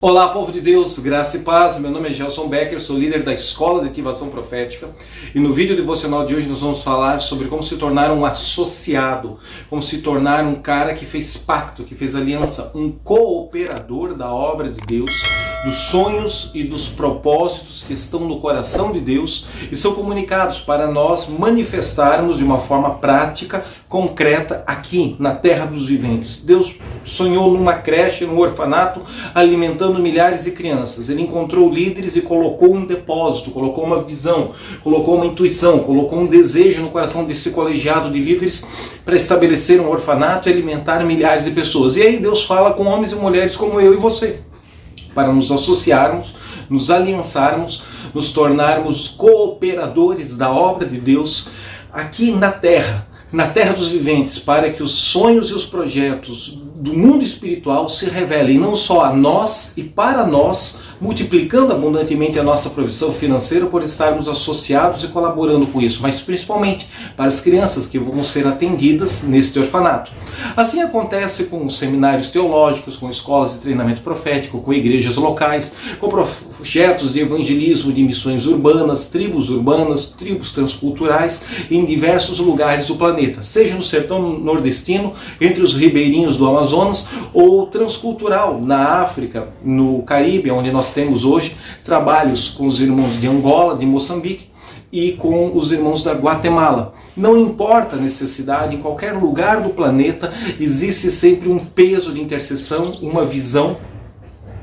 Olá, povo de Deus, graça e paz. Meu nome é Gelson Becker, sou líder da Escola de Ativação Profética e no vídeo devocional de hoje nós vamos falar sobre como se tornar um associado, como se tornar um cara que fez pacto, que fez aliança, um cooperador da obra de Deus, dos sonhos e dos propósitos que estão no coração de Deus e são comunicados para nós manifestarmos de uma forma prática, concreta, aqui na terra dos viventes. Deus sonhou numa creche, num orfanato, alimentando milhares de crianças. Ele encontrou líderes e colocou um depósito, colocou uma visão, colocou uma intuição, colocou um desejo no coração desse colegiado de líderes para estabelecer um orfanato e alimentar milhares de pessoas. E aí Deus fala com homens e mulheres como eu e você, para nos associarmos, nos aliançarmos, nos tornarmos cooperadores da obra de Deus aqui na terra dos viventes, para que os sonhos e os projetos do mundo espiritual se revelem não só a nós e para nós, multiplicando abundantemente a nossa provisão financeira por estarmos associados e colaborando com isso, mas principalmente para as crianças que vão ser atendidas neste orfanato. Assim acontece com seminários teológicos, com escolas de treinamento profético, com igrejas locais, com projetos de evangelismo de missões urbanas, tribos transculturais em diversos lugares do planeta, seja no sertão nordestino, entre os ribeirinhos do Amazonas, ou transcultural na África, no Caribe, onde nós temos hoje trabalhos com os irmãos de Angola, de Moçambique e com os irmãos da Guatemala. Não importa a necessidade, em qualquer lugar do planeta existe sempre um peso de intercessão, uma visão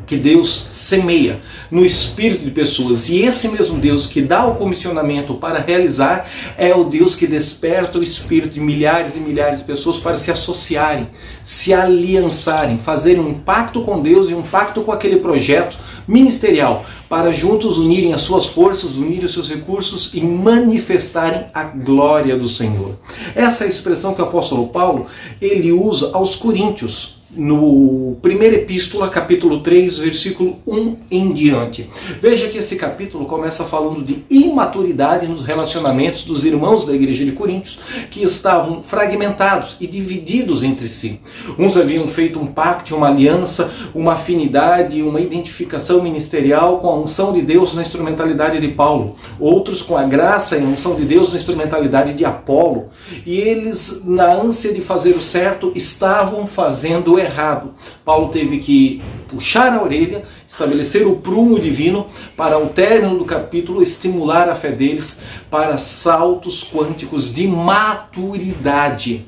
que Deus semeia no espírito de pessoas. E esse mesmo Deus que dá o comissionamento para realizar é o Deus que desperta o espírito de milhares e milhares de pessoas para se associarem, se aliançarem, fazerem um pacto com Deus e um pacto com aquele projeto ministerial, para juntos unirem as suas forças, unirem os seus recursos e manifestarem a glória do Senhor. Essa é a expressão que o apóstolo Paulo ele usa aos Coríntios, no primeira epístola, capítulo 3, versículo 1 em diante. Veja que esse capítulo começa falando de imaturidade nos relacionamentos dos irmãos da igreja de Coríntios, que estavam fragmentados e divididos entre si. Uns haviam feito um pacto, uma aliança, uma afinidade, uma identificação ministerial com a unção de Deus na instrumentalidade de Paulo. Outros com a graça e a unção de Deus na instrumentalidade de Apolo. E eles, na ânsia de fazer o certo, estavam fazendo o errado. Paulo teve que puxar a orelha, estabelecer o prumo divino para, ao término do capítulo, estimular a fé deles para saltos quânticos de maturidade.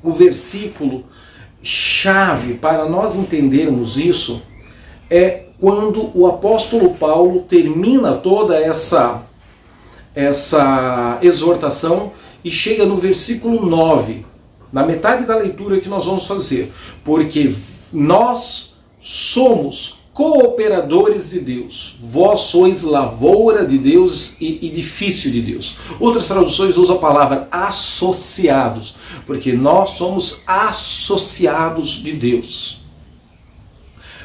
O versículo chave para nós entendermos isso é quando o apóstolo Paulo termina toda essa exortação e chega no versículo 9. Na metade da leitura que nós vamos fazer, porque nós somos cooperadores de Deus, vós sois lavoura de Deus e edifício de Deus. Outras traduções usam a palavra associados, porque nós somos associados de Deus.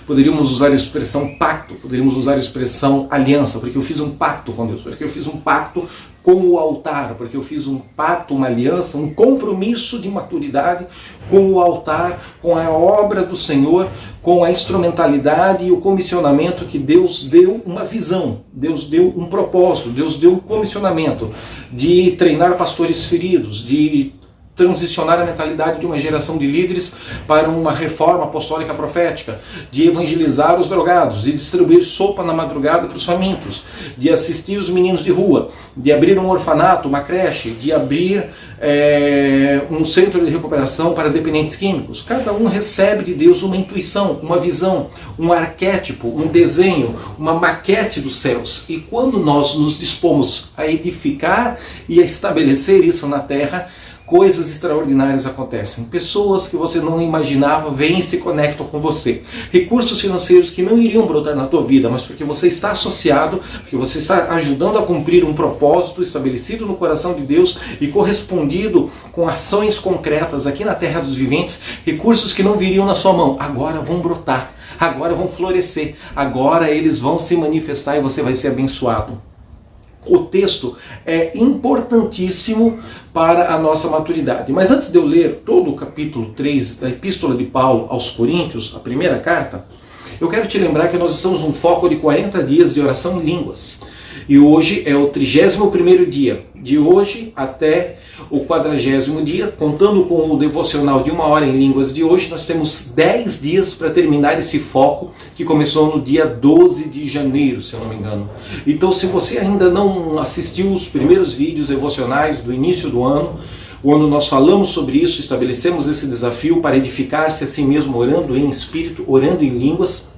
Poderíamos usar a expressão pacto, poderíamos usar a expressão aliança, porque eu fiz um pacto com Deus, porque eu fiz um pacto com o altar, porque eu fiz um pacto, uma aliança, um compromisso de maturidade com o altar, com a obra do Senhor, com a instrumentalidade e o comissionamento que Deus deu uma visão, Deus deu um propósito, Deus deu um comissionamento de treinar pastores feridos, de transicionar a mentalidade de uma geração de líderes para uma reforma apostólica profética, de evangelizar os drogados, de distribuir sopa na madrugada para os famintos, de assistir os meninos de rua, de abrir um orfanato, uma creche, de abrir um centro de recuperação para dependentes químicos. Cada um recebe de Deus uma intuição, uma visão, um arquétipo, um desenho, uma maquete dos céus. E quando nós nos dispomos a edificar e a estabelecer isso na terra, coisas extraordinárias acontecem. Pessoas que você não imaginava vêm e se conectam com você. Recursos financeiros que não iriam brotar na tua vida, mas porque você está associado, porque você está ajudando a cumprir um propósito estabelecido no coração de Deus e correspondido com ações concretas aqui na terra dos viventes, recursos que não viriam na sua mão, agora vão brotar, agora vão florescer, agora eles vão se manifestar e você vai ser abençoado. O texto é importantíssimo para a nossa maturidade. Mas antes de eu ler todo o capítulo 3 da Epístola de Paulo aos Coríntios, a primeira carta, Eu quero te lembrar que nós estamos num foco de 40 dias de oração em línguas. E hoje é o 31º dia. De hoje até o 40º dia, contando com o devocional de 1 hora em línguas de hoje, nós temos 10 dias para terminar esse foco que começou no dia 12 de janeiro, se eu não me engano. Então, se você ainda não assistiu os primeiros vídeos devocionais do início do ano, quando nós falamos sobre isso, estabelecemos esse desafio para edificar-se a si mesmo, orando em espírito, orando em línguas,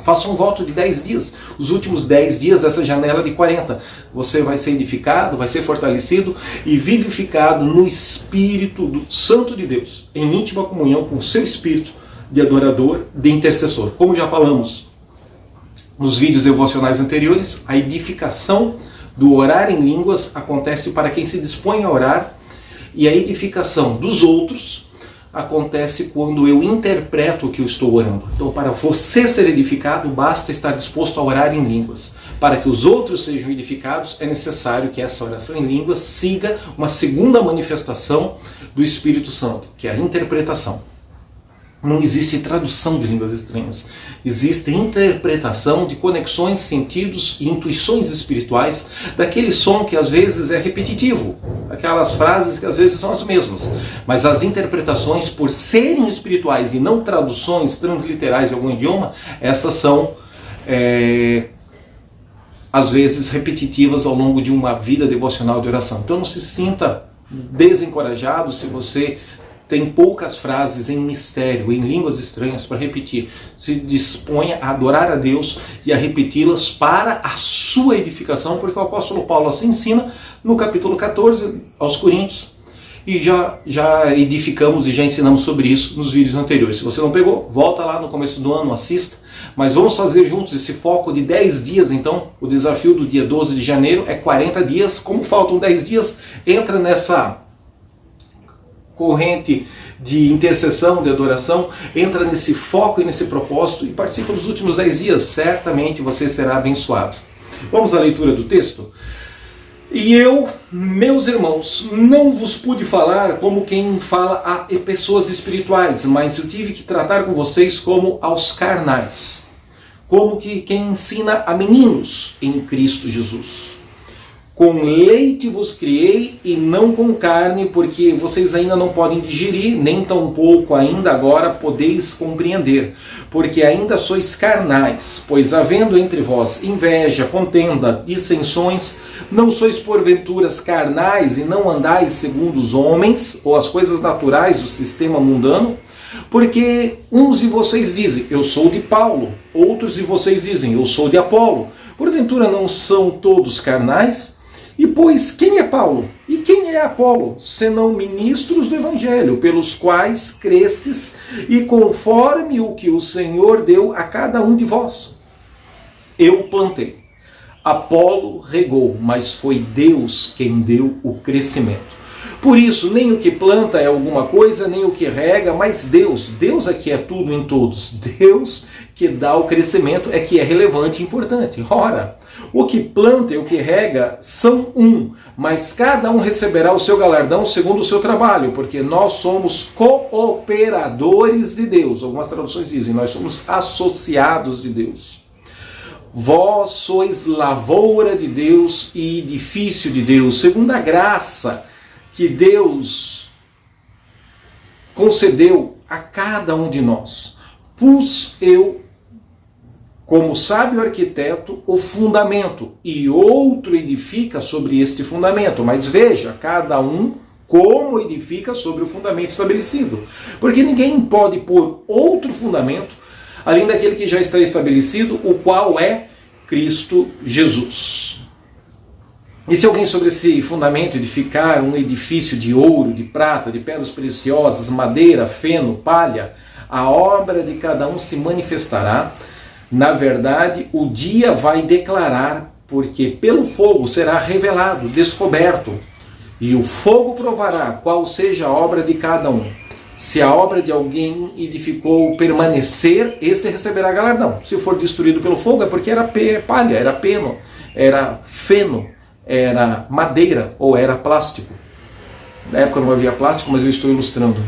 faça um voto de 10 dias. Os últimos 10 dias, essa janela de 40. Você vai ser edificado, vai ser fortalecido e vivificado no Espírito do Santo de Deus, em íntima comunhão com o seu espírito de adorador, de intercessor. Como já falamos nos vídeos devocionais anteriores, a edificação do orar em línguas acontece para quem se dispõe a orar, e a edificação dos outros acontece quando eu interpreto o que eu estou orando. Então, para você ser edificado, basta estar disposto a orar em línguas. Para que os outros sejam edificados, é necessário que essa oração em línguas siga uma segunda manifestação do Espírito Santo, que é a interpretação. Não existe tradução de línguas estranhas. Existe interpretação de conexões, sentidos e intuições espirituais daquele som que às vezes é repetitivo, aquelas frases que às vezes são as mesmas. Mas as interpretações, por serem espirituais e não traduções transliterais de algum idioma, essas são às vezes repetitivas ao longo de uma vida devocional de oração. Então não se sinta desencorajado se você tem poucas frases em mistério, em línguas estranhas para repetir. Se disponha a adorar a Deus e a repeti-las para a sua edificação, porque o apóstolo Paulo assim ensina no capítulo 14 aos Coríntios. E já edificamos e já ensinamos sobre isso nos vídeos anteriores. Se você não pegou, volta lá no começo do ano, assista. Mas vamos fazer juntos esse foco de 10 dias, então. O desafio do dia 12 de janeiro é 40 dias. Como faltam 10 dias, entra nessa corrente de intercessão, de adoração, entra nesse foco e nesse propósito e participa dos últimos 10 dias. Certamente você será abençoado. Vamos à leitura do texto? E eu, meus irmãos, não vos pude falar como quem fala a pessoas espirituais, mas eu tive que tratar com vocês como aos carnais, como que quem ensina a meninos em Cristo Jesus. Com leite vos criei e não com carne, porque vocês ainda não podem digerir, nem tampouco ainda agora podeis compreender, porque ainda sois carnais, pois havendo entre vós inveja, contenda, dissensões, não sois porventuras carnais e não andais segundo os homens, ou as coisas naturais do sistema mundano, porque uns de vocês dizem, eu sou de Paulo, outros de vocês dizem, eu sou de Apolo, porventura não são todos carnais? E pois, quem é Paulo? E quem é Apolo? Senão ministros do Evangelho, pelos quais crestes, e conforme o que o Senhor deu a cada um de vós. Eu plantei, Apolo regou, mas foi Deus quem deu o crescimento. Por isso, nem o que planta é alguma coisa, nem o que rega, mas Deus. Deus é que é tudo em todos. Deus que dá o crescimento é que é relevante e importante. Ora, o que planta e o que rega são um, mas cada um receberá o seu galardão segundo o seu trabalho, porque nós somos cooperadores de Deus. Algumas traduções dizem, nós somos associados de Deus. Vós sois lavoura de Deus e edifício de Deus, segundo a graça que Deus concedeu a cada um de nós. Pus eu, como sábio arquiteto, o fundamento, e outro edifica sobre este fundamento. Mas veja, cada um como edifica sobre o fundamento estabelecido. Porque ninguém pode pôr outro fundamento, além daquele que já está estabelecido, o qual é Cristo Jesus. E se alguém sobre esse fundamento edificar um edifício de ouro, de prata, de pedras preciosas, madeira, feno, palha, a obra de cada um se manifestará. Na verdade, o dia vai declarar, porque pelo fogo será revelado, descoberto. E o fogo provará qual seja a obra de cada um. Se a obra de alguém edificou permanecer, este receberá galardão. Se for destruído pelo fogo, é porque era palha, era peno, era feno, era madeira ou era plástico. Na época não havia plástico, mas eu estou ilustrando.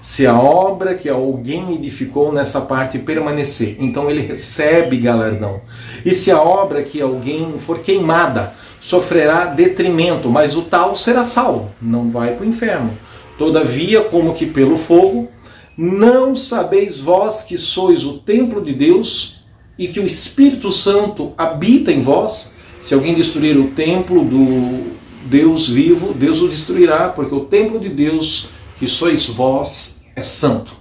Se a obra que alguém edificou nessa parte permanecer, então ele recebe galardão. E se a obra que alguém for queimada, sofrerá detrimento, mas o tal será salvo, não vai para o inferno. Todavia, como que pelo fogo, não sabeis vós que sois o templo de Deus e que o Espírito Santo habita em vós? Se alguém destruir o templo do Deus vivo, Deus o destruirá, porque o templo de Deus, que sois vós, é santo.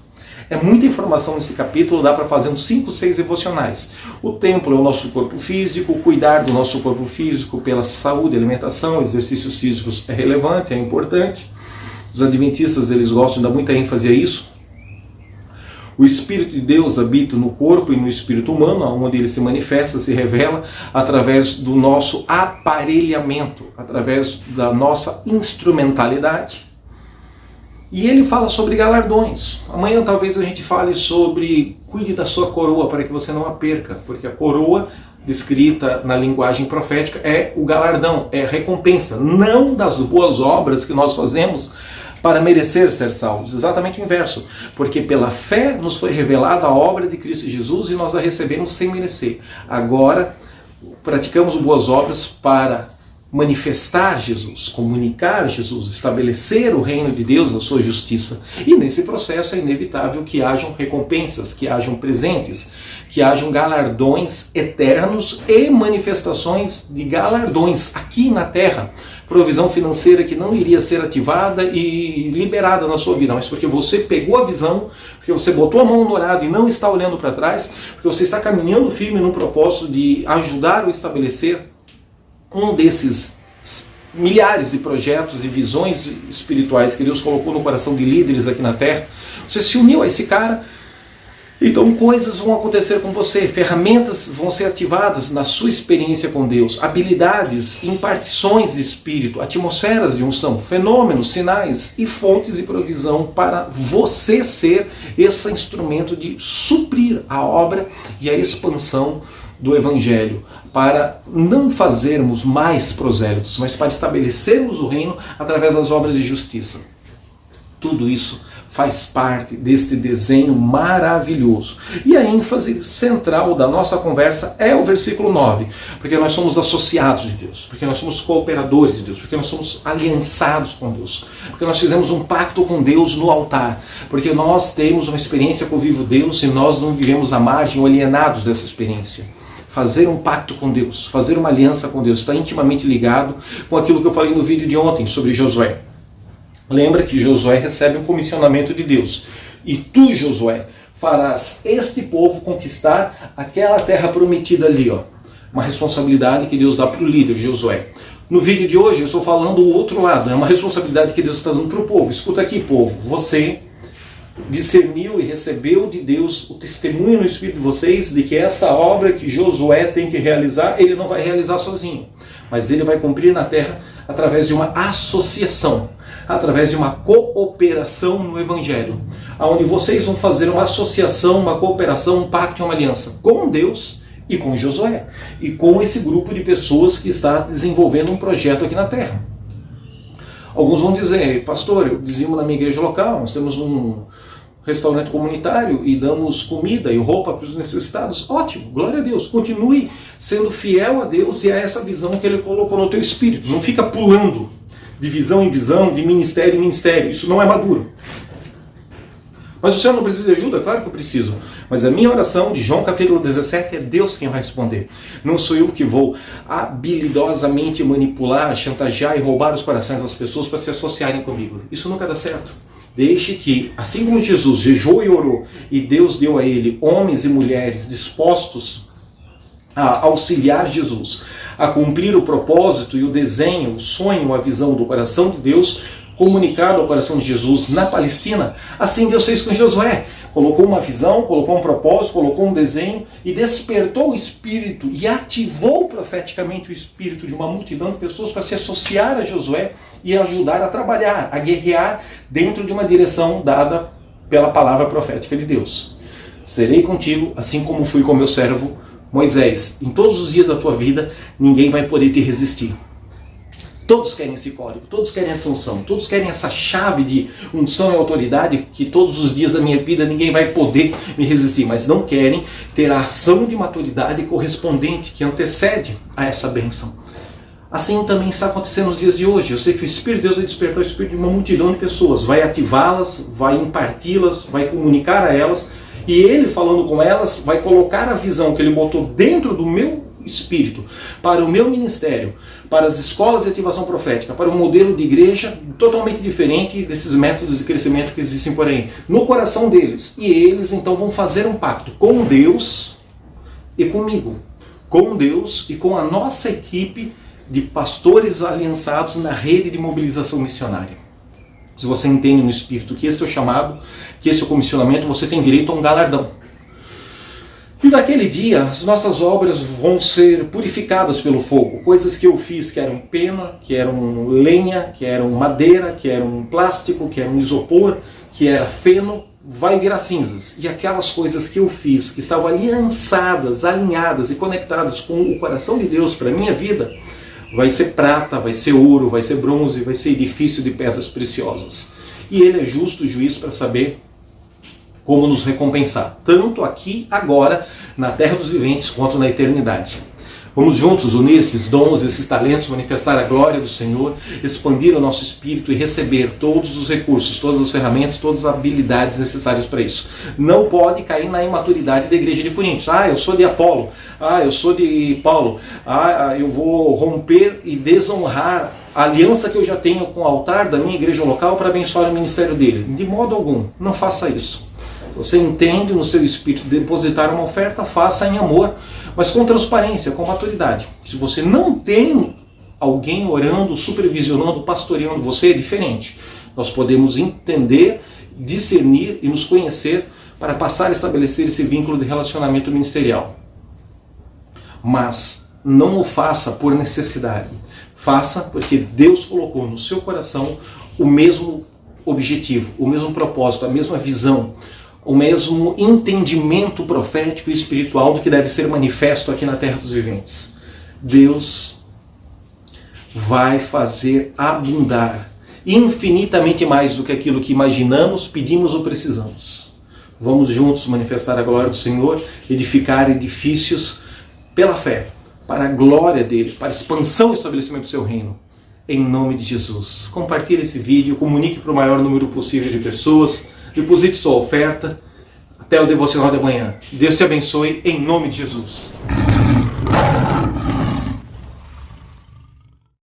É muita informação nesse capítulo, dá para fazer uns 5, 6 devocionais. O templo é o nosso corpo físico, cuidar do nosso corpo físico pela saúde, alimentação, exercícios físicos é relevante, é importante. Os adventistas, eles gostam de dar muita ênfase a isso. O Espírito de Deus habita no corpo e no espírito humano, onde ele se manifesta, se revela através do nosso aparelhamento, através da nossa instrumentalidade. E ele fala sobre galardões. Amanhã talvez a gente fale sobre cuide da sua coroa para que você não a perca, porque a coroa, descrita na linguagem profética, é o galardão, é a recompensa, não das boas obras que nós fazemos para merecer ser salvos. Exatamente o inverso, porque pela fé nos foi revelada a obra de Cristo Jesus e nós a recebemos sem merecer. Agora praticamos boas obras para manifestar Jesus, comunicar Jesus, estabelecer o reino de Deus, a sua justiça. E nesse processo é inevitável que hajam recompensas, que hajam presentes, que hajam galardões eternos e manifestações de galardões aqui na terra. Provisão financeira que não iria ser ativada e liberada na sua vida, mas porque você pegou a visão, porque você botou a mão no arado e não está olhando para trás, porque você está caminhando firme no propósito de ajudar ou estabelecer um desses milhares de projetos e visões espirituais que Deus colocou no coração de líderes aqui na Terra. Você se uniu a esse cara, então coisas vão acontecer com você, ferramentas vão ser ativadas na sua experiência com Deus, habilidades, impartições de espírito, atmosferas de unção, fenômenos, sinais e fontes de provisão para você ser esse instrumento de suprir a obra e a expansão do Evangelho, para não fazermos mais prosélitos, mas para estabelecermos o reino através das obras de justiça. Tudo isso faz parte deste desenho maravilhoso. E a ênfase central da nossa conversa é o versículo 9, porque nós somos associados de Deus, porque nós somos cooperadores de Deus, porque nós somos aliançados com Deus, porque nós fizemos um pacto com Deus no altar, porque nós temos uma experiência com o vivo Deus e nós não vivemos à margem ou alienados dessa experiência. Fazer um pacto com Deus, fazer uma aliança com Deus, está intimamente ligado com aquilo que eu falei no vídeo de ontem sobre Josué. Lembra que Josué recebe um comissionamento de Deus. E tu, Josué, farás este povo conquistar aquela terra prometida ali, ó. Uma responsabilidade que Deus dá para o líder, Josué. No vídeo de hoje eu estou falando o outro lado, é uma responsabilidade que Deus está dando para o povo. Escuta aqui, povo, você discerniu e recebeu de Deus o testemunho no espírito de vocês de que essa obra que Josué tem que realizar, ele não vai realizar sozinho, mas ele vai cumprir na terra através de uma associação, através de uma cooperação no Evangelho, onde vocês vão fazer uma associação, uma cooperação, um pacto e uma aliança com Deus e com Josué, e com esse grupo de pessoas que está desenvolvendo um projeto aqui na terra. Alguns vão dizer, pastor, eu dizimo na minha igreja local, nós temos um restaurante comunitário e damos comida e roupa para os necessitados. Ótimo, glória a Deus. Continue sendo fiel a Deus e a essa visão que Ele colocou no teu espírito. Não fica pulando de visão em visão, de ministério em ministério. Isso não é maduro. Mas o senhor não precisa de ajuda? Claro que eu preciso. Mas a minha oração de João capítulo 17 é Deus quem vai responder. Não sou eu que vou habilidosamente manipular, chantagear e roubar os corações das pessoas para se associarem comigo. Isso nunca dá certo. Deixe que, assim como Jesus jejuou e orou, e Deus deu a ele homens e mulheres dispostos a auxiliar Jesus, a cumprir o propósito e o desenho, o sonho, a visão do coração de Deus, comunicado ao coração de Jesus na Palestina, assim Deus fez com Josué. Colocou uma visão, colocou um propósito, colocou um desenho e despertou o espírito e ativou profeticamente o espírito de uma multidão de pessoas para se associar a Josué e ajudar a trabalhar, a guerrear dentro de uma direção dada pela palavra profética de Deus. Serei contigo, assim como fui com meu servo Moisés. Em todos os dias da tua vida, ninguém vai poder te resistir. Todos querem esse código, todos querem essa unção, todos querem essa chave de unção e autoridade que todos os dias da minha vida ninguém vai poder me resistir, mas não querem ter a ação de maturidade correspondente que antecede a essa bênção. Assim também está acontecendo nos dias de hoje. Eu sei que o Espírito de Deus vai despertar o espírito de uma multidão de pessoas, vai ativá-las, vai imparti-las, vai comunicar a elas, e Ele, falando com elas, vai colocar a visão que Ele botou dentro do meu espírito, para o meu ministério, para as escolas de ativação profética, para um modelo de igreja totalmente diferente desses métodos de crescimento que existem por aí, no coração deles. E eles então vão fazer um pacto com Deus e comigo, com Deus e com a nossa equipe de pastores aliançados na rede de mobilização missionária. Se você entende no Espírito que esse é o chamado, que esse é o comissionamento, você tem direito a um galardão. E naquele dia, as nossas obras vão ser purificadas pelo fogo. Coisas que eu fiz que eram pena, que eram lenha, que eram madeira, que eram plástico, que eram isopor, que era feno, vai virar cinzas. E aquelas coisas que eu fiz, que estavam aliançadas, alinhadas e conectadas com o coração de Deus para a minha vida, vai ser prata, vai ser ouro, vai ser bronze, vai ser edifício de pedras preciosas. E Ele é justo juiz para saber como nos recompensar, tanto aqui, agora, na terra dos viventes, quanto na eternidade. Vamos juntos unir esses dons, esses talentos, manifestar a glória do Senhor, expandir o nosso espírito e receber todos os recursos, todas as ferramentas, todas as habilidades necessárias para isso. Não pode cair na imaturidade da igreja de Coríntios. Eu sou de Apolo, eu sou de Paulo, eu vou romper e desonrar a aliança que eu já tenho com o altar da minha igreja local para abençoar o ministério dele. De modo algum, não faça isso. Você entende no seu espírito depositar uma oferta, faça em amor, mas com transparência, com maturidade. Se você não tem alguém orando, supervisionando, pastoreando você, é diferente. Nós podemos entender, discernir e nos conhecer para passar a estabelecer esse vínculo de relacionamento ministerial. Mas não o faça por necessidade. Faça porque Deus colocou no seu coração o mesmo objetivo, o mesmo propósito, a mesma visão, o mesmo entendimento profético e espiritual do que deve ser manifesto aqui na terra dos viventes. Deus vai fazer abundar infinitamente mais do que aquilo que imaginamos, pedimos ou precisamos. Vamos juntos manifestar a glória do Senhor, edificar edifícios pela fé, para a glória dele, para a expansão e estabelecimento do seu reino. Em nome de Jesus. Compartilhe esse vídeo, comunique para o maior número possível de pessoas, deposite sua oferta. Até o devocional de amanhã. Deus te abençoe em nome de Jesus.